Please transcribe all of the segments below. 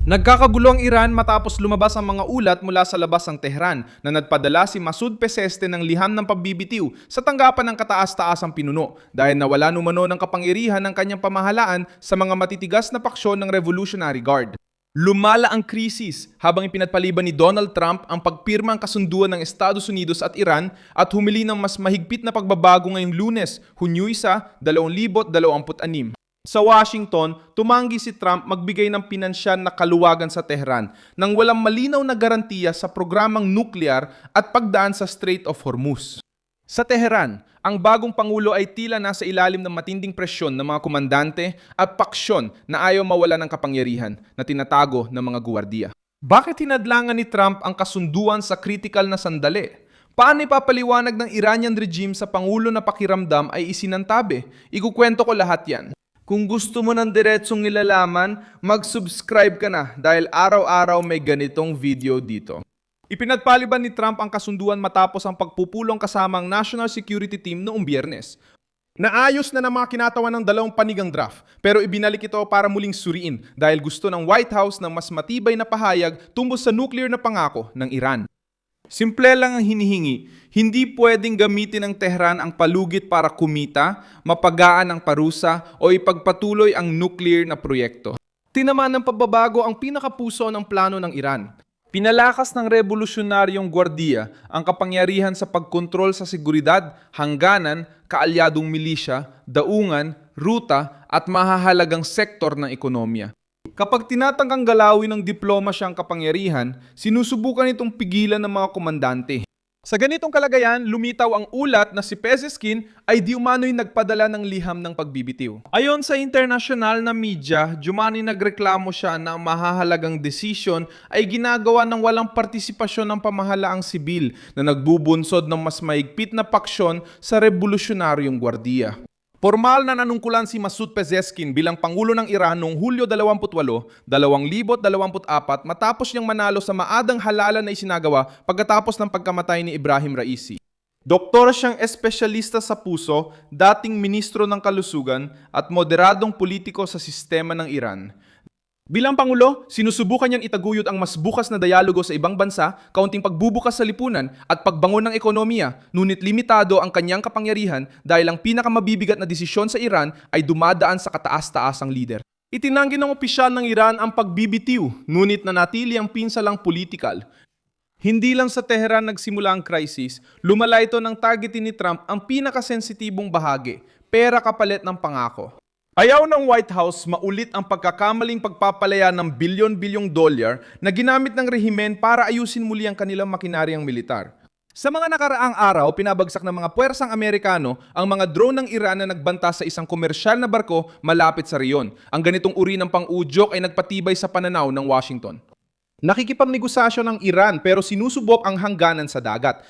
Nagkakagulo ang Iran matapos lumabas ang mga ulat mula sa labas ng Tehran na nagpadala si Masoud Pezeshkian ng liham ng pagbibitiw sa tanggapan ng kataas-taasang pinuno dahil nawala numano ng kapangyarihan ng kanyang pamahalaan sa mga matitigas na paksyon ng Revolutionary Guard. Lumala ang krisis habang ipinagpaliban ni Donald Trump ang pagpirma ng kasunduan ng Estados Unidos at Iran at humili ng mas mahigpit na pagbabago ngayong Lunes, Hunyo 1, 2026. Sa Washington, tumanggi si Trump magbigay ng pinansyal na kaluwagan sa Tehran nang walang malinaw na garantiya sa programang nuklear at pagdaan sa Strait of Hormuz. Sa Tehran, ang bagong pangulo ay tila nasa ilalim ng matinding presyon ng mga komandante at paksyon na ayaw mawala ng kapangyarihan na tinatago ng mga guwardiya. Bakit hinadlangan ni Trump ang kasunduan sa kritikal na sandali? Paano ipapaliwanag ng Iranian regime sa pangulo na pakiramdam ay isinantabi? Ikukwento ko lahat yan. Kung gusto mo ng diretsong nilalaman, mag-subscribe ka na dahil araw-araw may ganitong video dito. Ipinagpaliban ni Trump ang kasunduan matapos ang pagpupulong kasama ang National Security Team noong Biyernes. Naayos na ng mga kinatawan ng dalawang panigang draft pero ibinalik ito para muling suriin dahil gusto ng White House ng mas matibay na pahayag tungkol sa nuclear na pangako ng Iran. Simple lang ang hinihingi, hindi pwedeng gamitin ng Tehran ang palugit para kumita, mapagaan ang parusa o ipagpatuloy ang nuclear na proyekto. Tinamaan ng pagbabago ang pinakapuso ng plano ng Iran. Pinalakas ng revolusyonaryong gwardiya ang kapangyarihan sa pagkontrol sa seguridad, hangganan, kaalyadong milisya, daungan, ruta at mahahalagang sektor ng ekonomiya. Kapag tinatangkang galawin ng diplomasya ang kapangyarihan, sinusubukan itong pigilan ng mga komandante. Sa ganitong kalagayan, lumitaw ang ulat na si Pezeshkian ay di umano'y nagpadala ng liham ng pagbibitiw. Ayon sa internasyonal na media, di umano'y nagreklamo siya na ang mahahalagang desisyon ay ginagawa ng walang partisipasyon ng pamahalaang sibil na nagbubunsod ng mas maigpit na paksyon sa revolusyonaryong gwardiya. Formal na nanungkulan si Masoud Pezeshkian bilang Pangulo ng Iran noong Hulyo 28, 2024 matapos niyang manalo sa maadang halalan na isinagawa pagkatapos ng pagkamatay ni Ibrahim Raisi. Doktor siyang espesyalista sa puso, dating ministro ng kalusugan at moderadong politiko sa sistema ng Iran. Bilang Pangulo, sinusubukan niyang itaguyod ang mas bukas na dialogo sa ibang bansa, kaunting pagbubukas sa lipunan at pagbangon ng ekonomiya, ngunit limitado ang kanyang kapangyarihan dahil ang pinakamabibigat na desisyon sa Iran ay dumadaan sa kataas-taasang lider. Itinanggi ng opisyal ng Iran ang pagbibitiw, ngunit nanatili ang pinsalang politikal. Hindi lang sa Tehran nagsimula ang krisis, lumala ito ng targetin ni Trump ang pinakasensitibong bahagi, pera kapalit ng pangako. Ayaw ng White House maulit ang pagkakamaling pagpapalaya ng bilyon-bilyong dolyar na ginamit ng rehimen para ayusin muli ang kanilang makinaryang militar. Sa mga nakaraang araw, pinabagsak ng mga puwersang Amerikano ang mga drone ng Iran na nagbanta sa isang komersyal na barko malapit sa riyon. Ang ganitong uri ng pang-udyok ay nagpatibay sa pananaw ng Washington. Nakikipagnegosasyon ng Iran pero sinusubok ang hangganan sa dagat.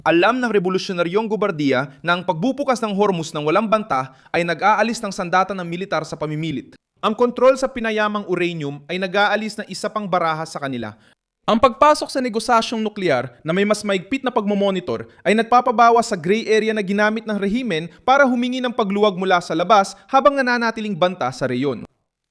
Alam ng revolusyonaryong gubardiya na ang pagbubukas ng Hormuz ng walang banta ay nag-aalis ng sandata ng militar sa pamimilit. Ang kontrol sa pinayamang uranium ay nag-aalis ng isa pang baraha sa kanila. Ang pagpasok sa negosasyong nuklear na may mas maigpit na pagmomonitor ay nagpapabawas sa gray area na ginamit ng rehimen para humingi ng pagluwag mula sa labas habang nananatiling banta sa reyon.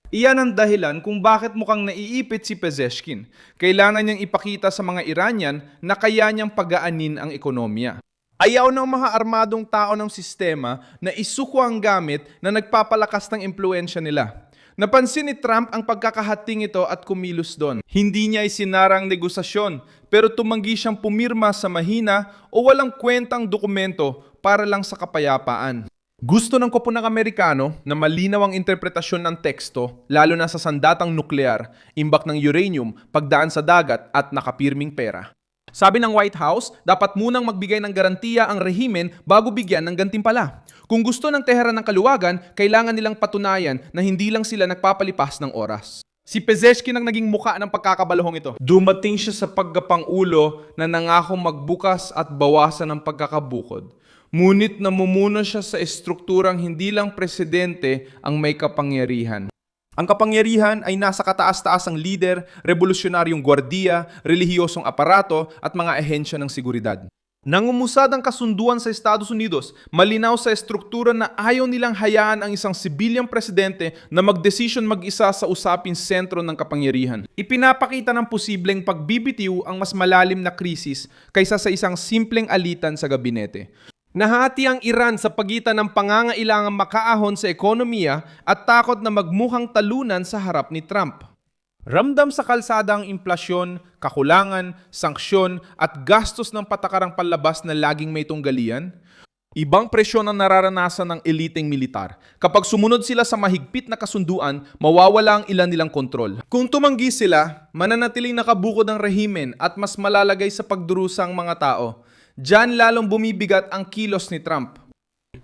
Iyan ang dahilan kung bakit mukhang naiipit si Pezeshkian. Kailangan niyang ipakita sa mga Iranian na kaya niyang pagaanin ang ekonomiya. Ayaw ng mga armadong tao ng sistema na isuko ang gamit na nagpapalakas ng impluensya nila. Napansin ni Trump ang pagkakahating ito at kumilos doon. Hindi niya isinarang negosasyon pero tumanggi siyang pumirma sa mahina o walang kwentang dokumento para lang sa kapayapaan. Gusto ng koponang Amerikano na malinaw ang interpretasyon ng teksto, lalo na sa sandatang nuklear, imbak ng uranium, pagdaan sa dagat at nakapirming pera. Sabi ng White House, dapat munang magbigay ng garantiya ang rehimen bago bigyan ng gantimpala. Kung gusto ng Tehran ng kaluwagan, kailangan nilang patunayan na hindi lang sila nagpapalipas ng oras. Si Pezeshkian ang naging muka ng pagkakabalahong ito. Dumating siya sa pagkapang-ulo na nangakong magbukas at bawasan ang pagkakabukod. Ngunit namumuno siya sa estrukturang hindi lang presidente ang may kapangyarihan. Ang kapangyarihan ay nasa kataas-taasang lider, revolusyonaryong gwardiya, relihiyosong aparato at mga ahensya ng seguridad. Nangumusad ang kasunduan sa Estados Unidos, malinaw sa estruktura na ayaw nilang hayaan ang isang sibilyang presidente na magdesisyon mag-isa sa usaping sentro ng kapangyarihan. Ipinapakita ng posibleng pagbibitiw ang mas malalim na krisis kaysa sa isang simpleng alitan sa gabinete. Nahati ang Iran sa pagitan ng pangangailangang makaahon sa ekonomiya at takot na magmukhang talunan sa harap ni Trump. Ramdam sa kalsada ang inflasyon, kakulangan, sanksyon at gastos ng patakarang panlabas na laging may tunggalian. Ibang presyon ang nararanasan ng eliteng militar. Kapag sumunod sila sa mahigpit na kasunduan, mawawala ang ilan nilang kontrol. Kung tumanggi sila, mananatiling nakabukod ang rehimen at mas malalagay sa pagdurusa ang mga tao. Diyan lalong bumibigat ang kilos ni Trump.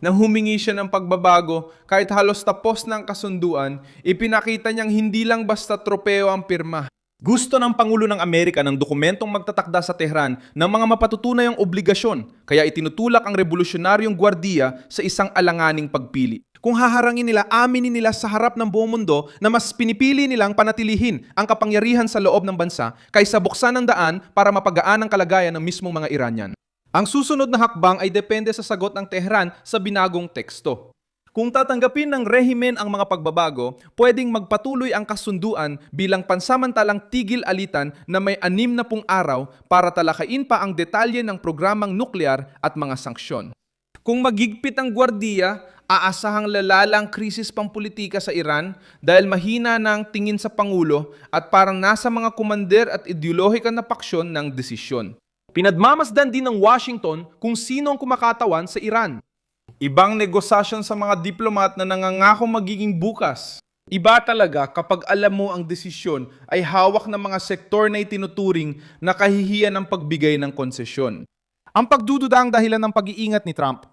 Nang humingi siya ng pagbabago, kahit halos tapos ng kasunduan, ipinakita niyang hindi lang basta tropeo ang pirma. Gusto ng Pangulo ng Amerika ng dokumentong magtatakda sa Tehran ng mga mapatutunayang obligasyon, kaya itinutulak ang revolusyonaryong gwardiya sa isang alanganing pagpili. Kung haharangin nila, aminin nila sa harap ng buong mundo na mas pinipili nilang panatilihin ang kapangyarihan sa loob ng bansa kaysa buksan ang daan para mapagaan ang kalagayan ng mismong mga Iranian. Ang susunod na hakbang ay depende sa sagot ng Tehran sa binagong teksto. Kung tatanggapin ng rehimen ang mga pagbabago, pwedeng magpatuloy ang kasunduan bilang pansamantalang tigil-alitan na may 60 araw para talakayin pa ang detalye ng programang nuklear at mga sanksyon. Kung magigpit ang gwardiya, aasahang lalala ang krisis pampulitika sa Iran dahil mahina na ang tingin sa Pangulo at parang nasa mga kumander at ideolohika na paksyon ng desisyon. Pinadmamasdan din ng Washington kung sino ang kumakatawan sa Iran. Ibang negosasyon sa mga diplomat na nangangako magiging bukas. Iba talaga kapag alam mo ang desisyon ay hawak ng mga sektor na itinuturing na kahihiyan ng pagbigay ng konsesyon. Ang pagdududa ang dahilan ng pag-iingat ni Trump.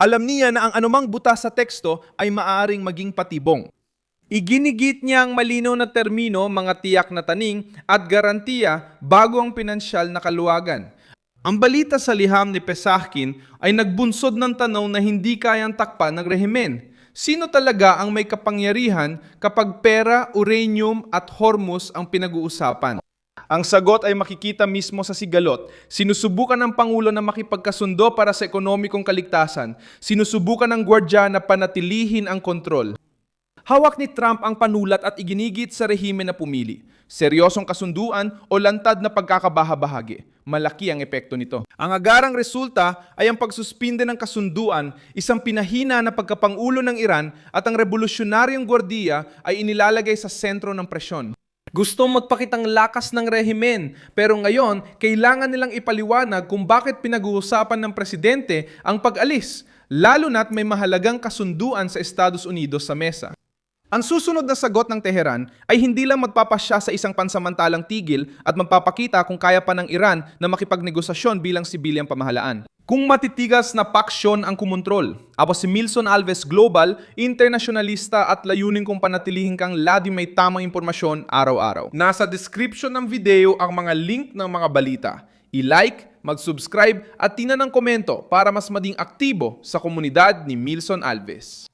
Alam niya na ang anumang butas sa teksto ay maaaring maging patibong. Iginigit niya ang malinaw na termino, mga tiyak na taning at garantiya bago ang pinansyal na kaluwagan. Ang balita sa liham ni Pesachkin ay nagbunsod ng tanong na hindi kayang takpan ng rehimen. Sino talaga ang may kapangyarihan kapag pera, uranium at Hormuz ang pinag-uusapan? Ang sagot ay makikita mismo sa sigalot. Sinusubukan ng Pangulo na makipagkasundo para sa ekonomikong kaligtasan. Sinusubukan ng gwardya na panatilihin ang kontrol. Hawak ni Trump ang panulat at iginigit sa rehimen na pumili. Seryosong kasunduan o lantad na pagkakabahabahagi. Malaki ang epekto nito. Ang agarang resulta ay ang pagsuspinde ng kasunduan, isang pinahina na pagkapangulo ng Iran at ang revolusyonaryong gwardiya ay inilalagay sa sentro ng presyon. Gusto magpakitang lakas ng rehimen, pero ngayon kailangan nilang ipaliwanag kung bakit pinag-uusapan ng presidente ang pag-alis, lalo na't may mahalagang kasunduan sa Estados Unidos sa mesa. Ang susunod na sagot ng Tehran ay hindi lang magpapasya sa isang pansamantalang tigil at magpapakita kung kaya pa ng Iran na makipagnegosasyon bilang sibilyang pamahalaan. Kung matitigas na paksyon ang kumontrol. Ako si Milson Alves Global, internasyonalista at layunin kong panatilihin kang lagi may tamang impormasyon araw-araw. Nasa description ng video ang mga link ng mga balita. I-like, mag-subscribe at tina ng komento para mas maging aktibo sa komunidad ni Milson Alves.